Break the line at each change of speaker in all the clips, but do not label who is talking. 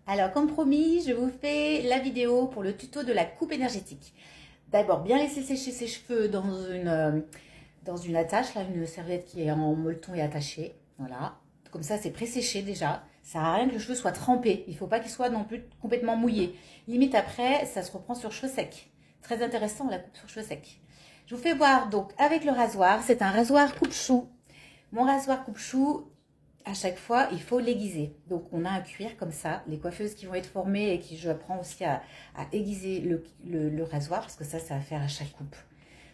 Alors, comme promis, je vous fais la vidéo pour le tuto de la coupe énergétique. D'abord, bien laisser sécher ses cheveux dans une attache, là, une serviette qui est en molleton et attachée. Voilà. Comme ça, c'est pré-séché déjà. Ça sert à rien que le cheveu soit trempé. Il ne faut pas qu'il soit non plus complètement mouillé. Limite après, ça se reprend sur cheveux secs. Très intéressant, la coupe sur cheveux secs. Je vous fais voir donc avec le rasoir. C'est un rasoir coupe-chou. Mon rasoir coupe-chou, à chaque fois, il faut l'aiguiser. Donc, on a un cuir comme ça. Les coiffeuses qui vont être formées et qui, je apprends aussi à aiguiser le rasoir parce que ça va faire à chaque coupe.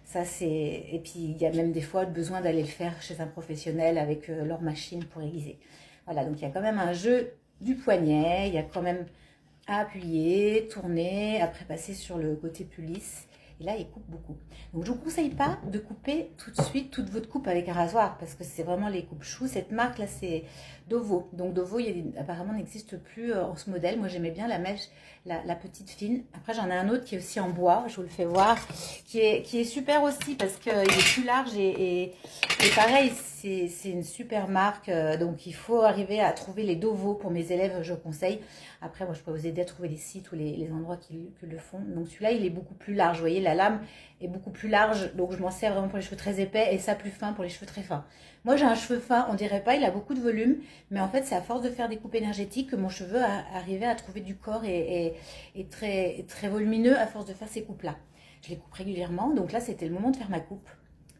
Ça, c'est... Et puis, il y a même des fois besoin d'aller le faire chez un professionnel avec leur machine pour aiguiser. Voilà, donc il y a quand même un jeu du poignet. Il y a quand même à appuyer, tourner, après passer sur le côté plus lisse. Et là, il coupe beaucoup. Donc, je ne vous conseille pas de couper tout de suite toute votre coupe avec un rasoir parce que c'est vraiment les coupes choux. Cette marque-là, c'est Dovo. Donc, Dovo, apparemment, n'existe plus en ce modèle. Moi, j'aimais bien la mèche, la petite fine. Après, j'en ai un autre qui est aussi en bois. Je vous le fais voir. Qui est super aussi parce qu'il est plus large et pareil, c'est une super marque. Donc, il faut arriver à trouver les Dovo pour mes élèves, je conseille. Après, moi, je peux vous aider à trouver les sites ou les endroits qui le font. Donc, celui-là, il est beaucoup plus large. Vous voyez, la lame est beaucoup plus large. Donc, je m'en sers vraiment pour les cheveux très épais et ça plus fin pour les cheveux très fins. Moi, j'ai un cheveu fin, on dirait pas, il a beaucoup de volume. Mais en fait, c'est à force de faire des coupes énergétiques que mon cheveu a arrivé à trouver du corps et très volumineux à force de faire ces coupes-là. Je les coupe régulièrement. Donc là, c'était le moment de faire ma coupe.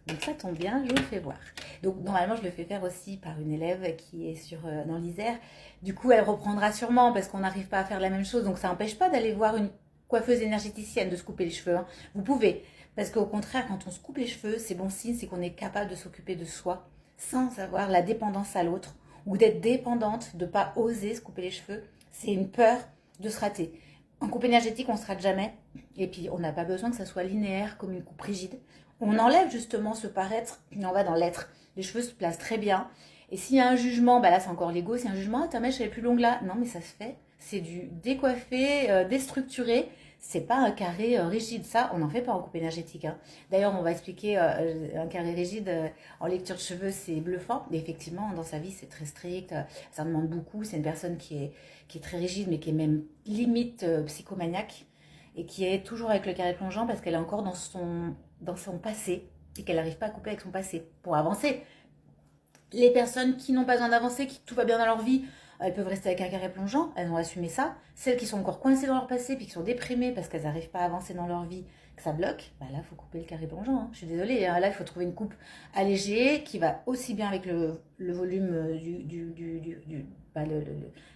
Donc ça tombe bien, je vous le fais voir. Donc normalement, je le fais faire aussi par une élève qui est dans l'Isère. Du coup, elle reprendra sûrement parce qu'on n'arrive pas à faire la même chose. Donc ça n'empêche pas d'aller voir une coiffeuse énergéticienne de se couper les cheveux. Hein. Vous pouvez. Parce qu'au contraire, quand on se coupe les cheveux, c'est bon signe, c'est qu'on est capable de s'occuper de soi sans avoir la dépendance à l'autre ou d'être dépendante, de ne pas oser se couper les cheveux. C'est une peur de se rater. En coupe énergétique, on ne se rate jamais. Et puis, on n'a pas besoin que ça soit linéaire comme une coupe rigide. On enlève justement ce paraître et on va dans l'être. Les cheveux se placent très bien. Et s'il y a un jugement, bah là c'est encore l'ego, s'il y a un jugement, ah, ta mèche elle est plus longue là. Non mais ça se fait. C'est du décoiffé, déstructuré. C'est pas un carré rigide. Ça, on n'en fait pas en coupe énergétique. Hein. D'ailleurs, on va expliquer un carré rigide en lecture de cheveux, c'est bluffant. Mais effectivement, dans sa vie, c'est très strict. Ça demande beaucoup. C'est une personne qui est très rigide, mais qui est même limite psychomaniaque et qui est toujours avec le carré plongeant parce qu'elle est encore dans son passé et qu'elle n'arrive pas à couper avec son passé pour avancer. Les personnes qui n'ont pas besoin d'avancer, qui tout va bien dans leur vie, elles peuvent rester avec un carré plongeant, elles ont assumé ça. Celles qui sont encore coincées dans leur passé puis qui sont déprimées parce qu'elles n'arrivent pas à avancer dans leur vie, que ça bloque, bah là, il faut couper le carré plongeant. Hein. Je suis désolée, hein. Là, il faut trouver une coupe allégée qui va aussi bien avec le volume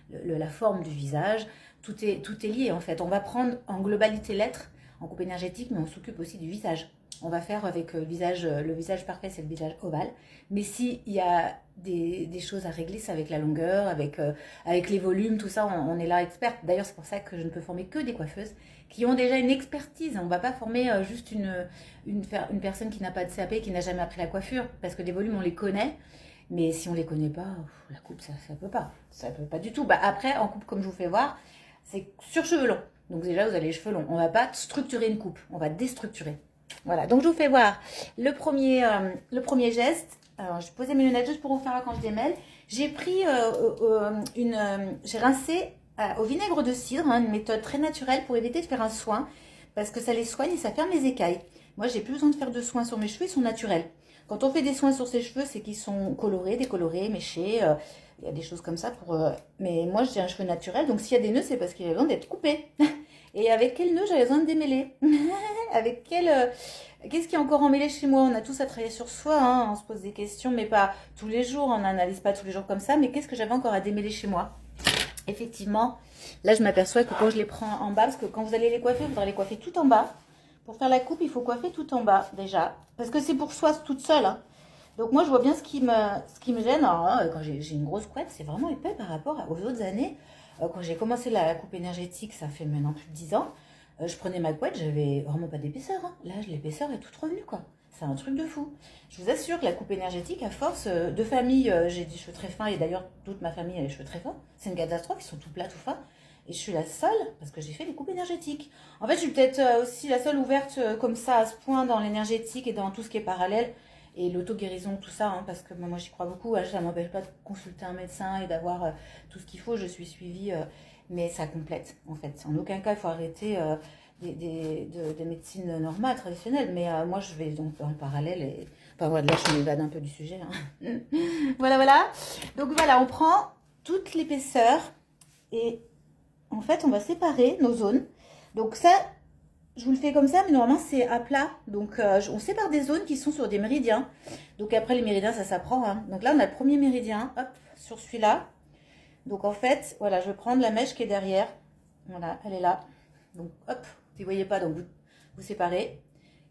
la forme du visage. Tout est lié en fait. On va prendre en globalité l'être en coupe énergétique, mais on s'occupe aussi du visage. On va faire avec le visage parfait, c'est le visage ovale. Mais s'il y a des choses à régler, c'est avec la longueur, avec les volumes, tout ça, on est là experte. D'ailleurs, c'est pour ça que je ne peux former que des coiffeuses qui ont déjà une expertise. On ne va pas former juste une personne qui n'a pas de CAP, qui n'a jamais appris la coiffure, parce que les volumes, on les connaît. Mais si on ne les connaît pas, la coupe, ça ne peut pas. Ça ne peut pas du tout. Bah, après, en coupe, comme je vous fais voir, c'est sur cheveux longs. Donc déjà, vous avez les cheveux longs. On ne va pas structurer une coupe, on va déstructurer. Voilà, donc je vous fais voir le premier geste. Alors, je posais mes lunettes juste pour vous faire quand je démêle. J'ai pris j'ai rincé au vinaigre de cidre, hein, une méthode très naturelle pour éviter de faire un soin, parce que ça les soigne et ça ferme les écailles. Moi, j'ai plus besoin de faire de soins sur mes cheveux, ils sont naturels. Quand on fait des soins sur ses cheveux, c'est qu'ils sont colorés, décolorés, méchés. Il y a des choses comme ça mais moi, j'ai un cheveu naturel, donc s'il y a des nœuds, c'est parce qu'il a besoin d'être coupé. Et avec quel nœud j'avais besoin de démêler? Avec qu'est-ce qui est encore emmêlé chez moi? On a tous à travailler sur soi, hein, on se pose des questions, mais pas tous les jours, on n'analyse pas tous les jours comme ça. Mais qu'est-ce que j'avais encore à démêler chez moi? Effectivement, là je m'aperçois que quand je les prends en bas, parce que quand vous allez les coiffer, vous faudra les coiffer tout en bas. Pour faire la coupe, il faut coiffer tout en bas déjà, parce que c'est pour soi toute seule. Hein. Donc moi je vois bien ce qui me gêne. Alors, hein, quand j'ai une grosse couette, c'est vraiment épais par rapport aux autres années. Quand j'ai commencé la coupe énergétique, ça fait maintenant plus de 10 ans, je prenais ma couette, j'avais vraiment pas d'épaisseur. Hein. Là, l'épaisseur est toute revenue, quoi. C'est un truc de fou. Je vous assure que la coupe énergétique, à force de famille, j'ai des cheveux très fins, et d'ailleurs, toute ma famille a les cheveux très fins. C'est une catastrophe, ils sont tout plats, tout fins. Et je suis la seule, parce que j'ai fait des coupes énergétiques. En fait, je suis peut-être aussi la seule ouverte comme ça, à ce point, dans l'énergétique et dans tout ce qui est parallèle. Et l'auto-guérison, tout ça, hein, parce que moi j'y crois beaucoup. Ça ne m'empêche pas de consulter un médecin et d'avoir tout ce qu'il faut. Je suis suivie mais ça complète, en fait. En aucun cas, il faut arrêter des médecines normales, traditionnelles, mais moi, je vais donc dans le parallèle, et... Enfin, voilà, là, je m'évade un peu du sujet. Hein. Voilà, voilà. Donc, voilà, on prend toute l'épaisseur, et en fait, on va séparer nos zones. Donc, ça, je vous le fais comme ça, mais normalement, c'est à plat. Donc, on sépare des zones qui sont sur des méridiens. Donc, après, les méridiens, ça s'apprend. Hein. Donc, là, on a le premier méridien, hop, sur celui-là. Donc en fait, voilà, je vais prendre la mèche qui est derrière. Voilà, elle est là. Donc hop, vous ne voyez pas, donc vous séparez.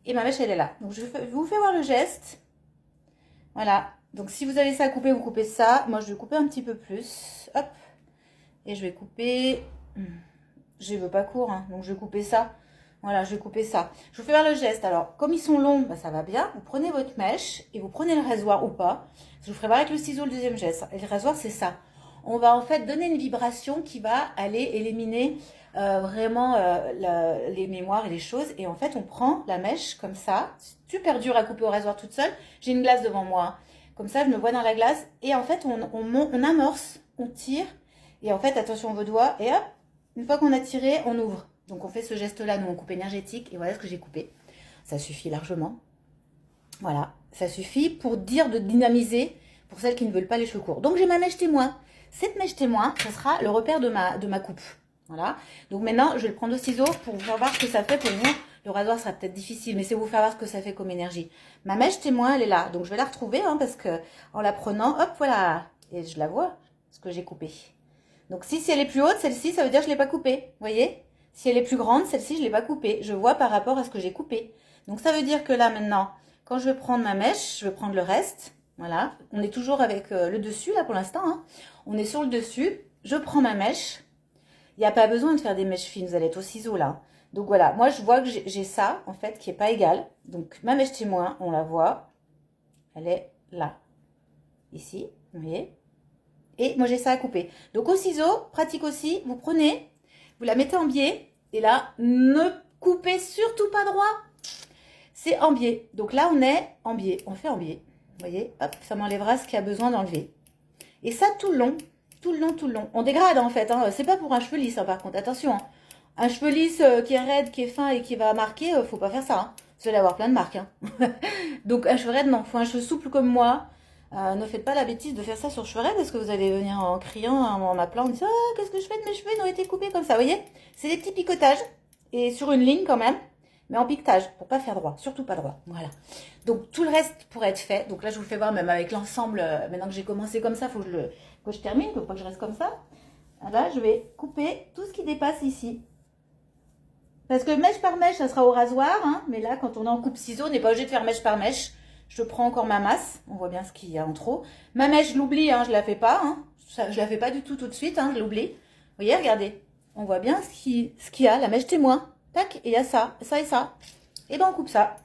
Et ma mèche, elle est là. Donc je vous fais voir le geste. Voilà. Donc si vous avez ça à couper, vous coupez ça. Moi, je vais couper un petit peu plus. Hop. Et je vais couper... Je ne veux pas court, hein, donc je vais couper ça. Voilà, je vais couper ça. Je vous fais voir le geste. Alors, comme ils sont longs, bah, ça va bien. Vous prenez votre mèche et vous prenez le rasoir ou pas. Je vous ferai voir avec le ciseau le deuxième geste. Et le rasoir, c'est ça. On va en fait donner une vibration qui va aller éliminer vraiment les mémoires et les choses. Et en fait, on prend la mèche comme ça. C'est super dur à couper au rasoir toute seule. J'ai une glace devant moi. Comme ça, je me vois dans la glace. Et en fait, on amorce, on tire. Et en fait, attention vos doigts. Et hop, une fois qu'on a tiré, on ouvre. Donc, on fait ce geste-là. Nous, on coupe énergétique. Et voilà ce que j'ai coupé. Ça suffit largement. Voilà, ça suffit pour dire de dynamiser pour celles qui ne veulent pas les cheveux courts. Donc, j'ai ma mèche témoin. Cette mèche témoin, ce sera le repère de ma coupe. Voilà. Donc maintenant, je vais le prendre au ciseau pour vous faire voir ce que ça fait pour vous. Le rasoir sera peut-être difficile, mais c'est vous faire voir ce que ça fait comme énergie. Ma mèche témoin, elle est là. Donc je vais la retrouver hein, parce que en la prenant, hop, voilà. Et je la vois, ce que j'ai coupé. Donc si elle est plus haute, celle-ci, ça veut dire que je ne l'ai pas coupée. Vous voyez? Si elle est plus grande, celle-ci, je ne l'ai pas coupée. Je vois par rapport à ce que j'ai coupé. Donc ça veut dire que là, maintenant, quand je vais prendre ma mèche, je vais prendre le reste. Voilà. On est toujours avec le dessus, là, pour l'instant. Hein. On est sur le dessus. Je prends ma mèche. Il n'y a pas besoin de faire des mèches fines. Vous allez être au ciseau, là. Donc voilà. Moi, je vois que j'ai ça, en fait, qui n'est pas égal. Donc ma mèche témoin, on la voit. Elle est là. Ici. Vous voyez? Et moi, j'ai ça à couper. Donc, au ciseau, pratique aussi. Vous prenez, vous la mettez en biais. Et là, ne coupez surtout pas droit. C'est en biais. Donc là, on est en biais. On fait en biais. Vous voyez? Hop, ça m'enlèvera ce qu'il y a besoin d'enlever. Et ça, tout le long. Tout le long, tout le long. On dégrade, en fait. Hein. C'est pas pour un cheveu lisse, hein, par contre. Attention. Hein. Un cheveu lisse qui est raide, qui est fin et qui va marquer, faut pas faire ça. Hein. Vous allez avoir plein de marques. Hein. Donc, un cheveu raide, non. Faut un cheveu souple comme moi. Ne faites pas la bêtise de faire ça sur cheveux raides parce que vous allez venir en criant, en m'appelant, en disant ah, qu'est-ce que je fais de mes cheveux, ils ont été coupés comme ça. Vous voyez, c'est des petits picotages et sur une ligne quand même, mais en piquetage pour pas faire droit, surtout pas droit. Voilà. Donc tout le reste pourrait être fait. Donc là, je vous fais voir même avec l'ensemble. Maintenant que j'ai commencé comme ça, il faut que je termine, faut pas que je reste comme ça. Là, je vais couper tout ce qui dépasse ici. Parce que mèche par mèche, ça sera au rasoir. Hein, mais là, quand on est en coupe ciseaux, on n'est pas obligé de faire mèche par mèche. Je prends encore ma masse. On voit bien ce qu'il y a en trop. Ma mèche, je l'oublie. Hein, je la fais pas. Hein. Je la fais pas du tout de suite. Hein, je l'oublie. Vous voyez, regardez. On voit bien ce qu'il y a. La mèche témoin. Tac. Et il y a ça. Ça et ça. Et ben, on coupe ça.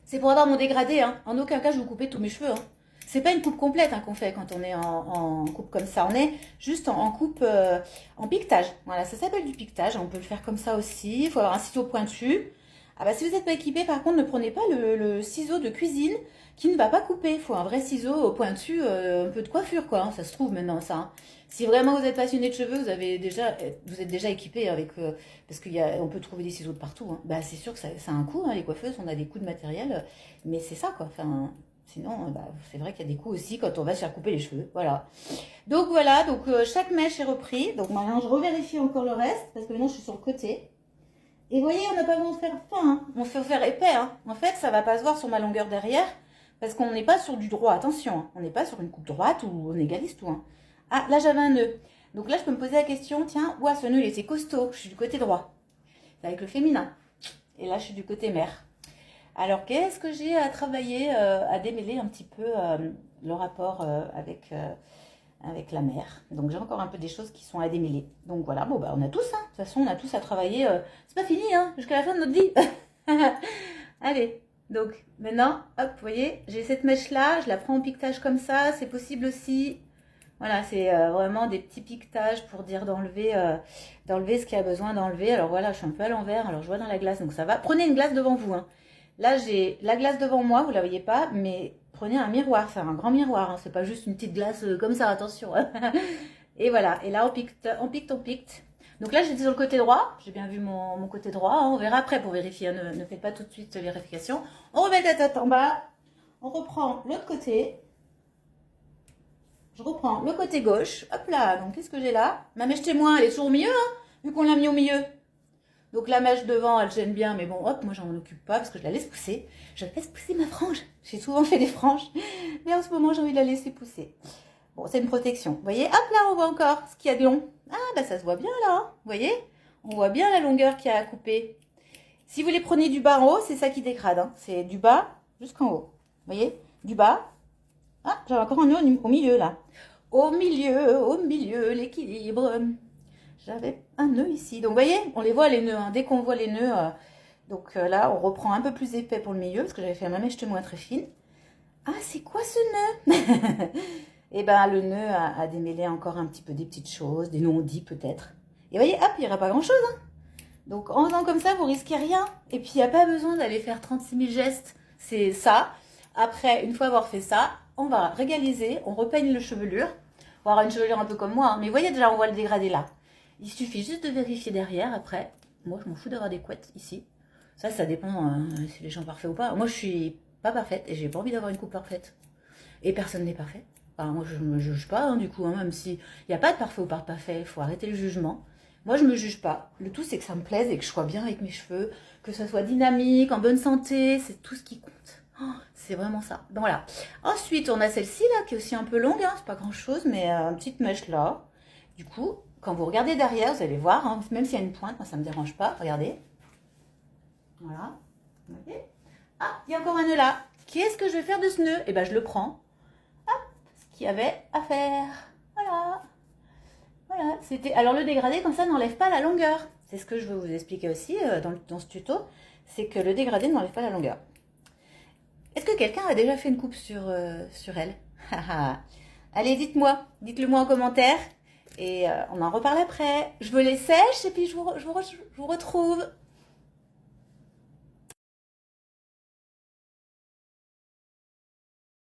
C'est pour avoir mon dégradé. Hein. En aucun cas, je vais couper tous mes cheveux. Hein. C'est pas une coupe complète hein, qu'on fait quand on est en coupe comme ça. On est juste en coupe en piquetage. Voilà, ça s'appelle du piquetage. On peut le faire comme ça aussi. Il faut avoir un ciseau pointu. Ah bah, si vous n'êtes pas équipé, par contre, ne prenez pas le ciseau de cuisine qui ne va pas couper. Il faut un vrai ciseau pointu, un peu de coiffure, quoi. Hein, ça se trouve maintenant, ça. Hein. Si vraiment vous êtes passionné de cheveux, vous êtes déjà équipé avec... parce qu'on peut trouver des ciseaux de partout. Hein. Bah, c'est sûr que ça a un coût, hein, les coiffeuses, on a des coûts de matériel. Mais c'est ça, quoi. Enfin... Sinon, bah, c'est vrai qu'il y a des coups aussi quand on va se faire couper les cheveux. Voilà. Donc voilà, donc chaque mèche est repris. Donc maintenant, je revérifie encore le reste parce que maintenant, je suis sur le côté. Et vous voyez, on n'a pas besoin de faire fin. Hein. On fait faire épais. Hein. En fait, ça ne va pas se voir sur ma longueur derrière parce qu'on n'est pas sur du droit. Attention, hein. On n'est pas sur une coupe droite ou on égalise tout. Hein. Ah, là, j'avais un nœud. Donc là, je peux me poser la question, tiens, ouah, ce nœud, il était costaud. Je suis du côté droit. C'est avec le féminin. Et là, je suis du côté mère. Alors, qu'est-ce que j'ai à travailler, à démêler un petit peu le rapport avec la mère. Donc, j'ai encore un peu des choses qui sont à démêler. Donc, voilà, bon, bah, on a tous, hein. De toute façon, on a tous à travailler. C'est pas fini, hein, jusqu'à la fin de notre vie. Allez, donc, maintenant, hop, vous voyez, j'ai cette mèche-là, je la prends en piquetage comme ça. C'est possible aussi. Voilà, c'est vraiment des petits piquetages pour dire d'enlever ce qu'il y a besoin d'enlever. Alors, voilà, je suis un peu à l'envers. Alors, je vois dans la glace, donc ça va. Prenez une glace devant vous, hein. Là, j'ai la glace devant moi, vous ne la voyez pas, mais prenez un miroir, c'est un grand miroir, hein, c'est pas juste une petite glace comme ça, attention. Et voilà, et là on pique, on pique, on pique. Donc là j'étais sur le côté droit, j'ai bien vu mon côté droit, hein. On verra après pour vérifier, hein. Ne faites pas tout de suite vérification. On remet la tête en bas, on reprend l'autre côté. Je reprends le côté gauche, hop là, donc qu'est-ce que j'ai là? Ma mèche témoin, elle est toujours au milieu, hein, vu qu'on l'a mis au milieu. Donc la mèche devant, elle gêne bien, mais bon, hop, moi j'en occupe pas parce que je la laisse pousser. Je laisse pousser ma frange. J'ai souvent fait des franges, mais en ce moment j'ai envie de la laisser pousser. Bon, c'est une protection. Vous voyez, hop là, on voit encore ce qu'il y a de long. Ah, bah ça se voit bien là, hein. Vous voyez? On voit bien la longueur qu'il y a à couper. Si vous les prenez du bas en haut, c'est ça qui dégrade, hein. C'est du bas jusqu'en haut. Vous voyez? Du bas. Ah, j'ai encore un nœud au milieu là. Au milieu, l'équilibre. J'avais un nœud ici. Donc, vous voyez, on les voit les nœuds, hein. Dès qu'on voit les nœuds, là, on reprend un peu plus épais pour le milieu, parce que j'avais fait ma mèche témoin très fine. Ah, c'est quoi ce nœud? Et ben, le nœud a démêlé encore un petit peu des petites choses, des non-dits peut-être. Et vous voyez, hop, il n'y aura pas grand-chose, hein. Donc, en faisant comme ça, vous risquez rien. Et puis, il n'y a pas besoin d'aller faire 36 000 gestes. C'est ça. Après, une fois avoir fait ça, on va régaliser, on repeigne le chevelure. On va avoir une chevelure un peu comme moi, hein. Mais vous voyez, déjà, on voit le dégradé là. Il suffit juste de vérifier derrière. Après, moi, je m'en fous d'avoir des couettes ici. Ça dépend si les gens sont parfaits ou pas. Moi, je suis pas parfaite et j'ai pas envie d'avoir une coupe parfaite. Et personne n'est parfait. Enfin, moi, je me juge pas, hein, du coup, hein, même s'il n'y a pas de parfait ou pas parfait, il faut arrêter le jugement. Moi, je me juge pas. Le tout, c'est que ça me plaise et que je sois bien avec mes cheveux, que ça soit dynamique, en bonne santé, c'est tout ce qui compte. Oh, c'est vraiment ça. Donc voilà. Ensuite, on a celle-ci là, qui est aussi un peu longue, hein, c'est pas grand-chose, mais une petite mèche là. Du coup, quand vous regardez derrière, vous allez voir, hein, même s'il y a une pointe, moi ça ne me dérange pas, regardez. Voilà. Okay. Ah, il y a encore un nœud là. Qu'est-ce que je vais faire de ce nœud? Eh bien, je le prends. Hop, ce qu'il y avait à faire. Voilà. Voilà. C'était. Alors, le dégradé, comme ça, n'enlève pas la longueur. C'est ce que je veux vous expliquer aussi dans ce tuto. C'est que le dégradé n'enlève pas la longueur. Est-ce que quelqu'un a déjà fait une coupe sur elle? Allez, dites-moi. Dites-le moi en commentaire. Et on en reparle après. Je veux les sèches et puis je vous retrouve.